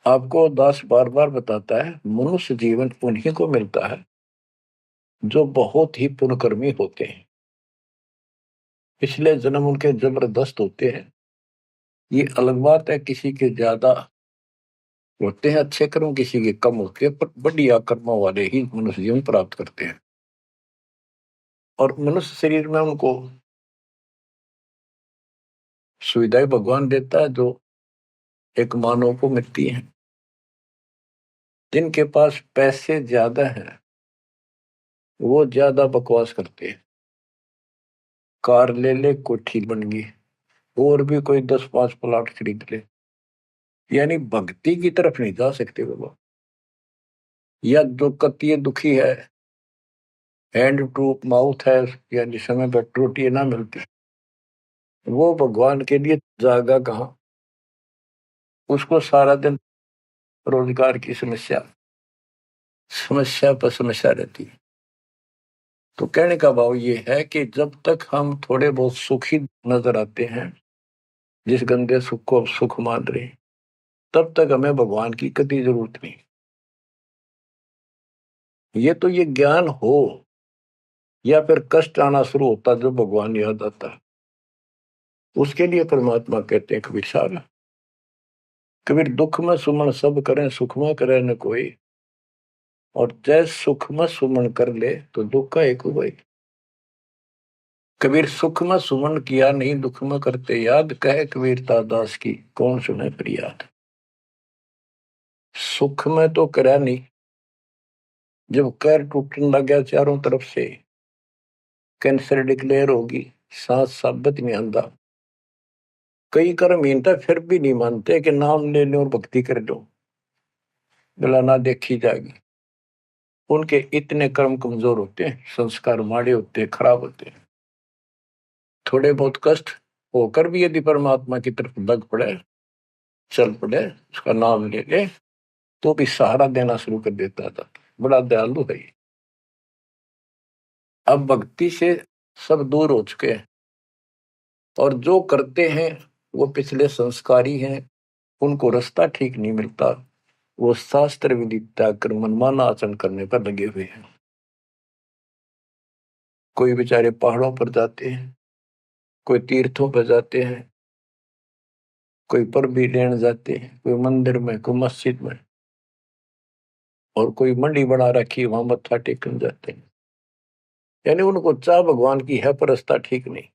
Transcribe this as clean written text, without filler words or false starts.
आपको दास बार बार बताता है मनुष्य जीवन उन्हीं को मिलता है जो बहुत ही पुण्यकर्मी होते हैं। पिछले जन्म उनके जबरदस्त होते हैं। ये अलग बात है, किसी के ज्यादा होते हैं अच्छे कर्म, किसी के कम होते हैं, पर बढ़िया कर्मों वाले ही मनुष्य जीवन प्राप्त करते हैं। और मनुष्य शरीर में उनको सुविधाएं भगवान देता है जो एक मानव को मिलती है। जिनके पास पैसे ज्यादा हैं वो ज्यादा बकवास करते हैं। कार ले ले, कोठी बन गई, और भी कोई 10-5 प्लाट खरीद ले, यानी भक्ति की तरफ नहीं जा सकते वो लोग। या जो कतिय दुखी है, हैंड टू माउथ है, यानी समय पर रोटी ना मिलती, वो भगवान के लिए जागा कहाँ। उसको सारा दिन रोजगार की समस्या समस्या पर समस्या रहती है। तो कहने का भाव ये है कि जब तक हम थोड़े बहुत सुखी नजर आते हैं, जिस गंदे सुख को सुख मान रहे हैं, तब तक हमें भगवान की कभी जरूरत नहीं। ये ज्ञान हो या फिर कष्ट आना शुरू होता जब भगवान याद आता, उसके लिए परमात्मा कहते हैं कबीर साहब, कबीर दुख में सुमन सब करें, सुख में करे न कोई, और जय सुख में सुमन कर ले तो दुख का एक हुआ। कबीर सुख में सुमन किया नहीं, दुख में करते याद, कहे कबीर दास की कौन सुने फरियाद। सुख में तो करा नहीं, जब कैर टूटने लग गया चारों तरफ से, कैंसर डिक्लेयर होगी, सांस साबित नहीं आंदा, कई कर्म हीनता फिर भी नहीं मानते कि नाम ले लो और भक्ति कर लो, गला ना देखी जाएगी। उनके इतने कर्म कमजोर होते हैं, संस्कार माड़े होते हैं, खराब होते हैं। थोड़े बहुत कष्ट होकर भी यदि परमात्मा की तरफ लग पड़े, चल पड़े, उसका नाम ले ले, तो भी सहारा देना शुरू कर देता था। बड़ा दयालु है ये। अब भक्ति से सब दूर हो चुके हैं, और जो करते हैं वो पिछले संस्कारी हैं, उनको रास्ता ठीक नहीं मिलता, वो शास्त्र विधि त्याग कर मनमाना आचरण करने पर लगे हुए हैं। कोई बेचारे पहाड़ों पर जाते हैं, कोई तीर्थों पर जाते हैं, कोई पर भी लेने जाते हैं, कोई मंदिर में, कोई मस्जिद में, और कोई मंडी बना रखी वहां मत्था टेकने जाते हैं। यानी उनको चाह भगवान की है पर रास्ता ठीक नहीं।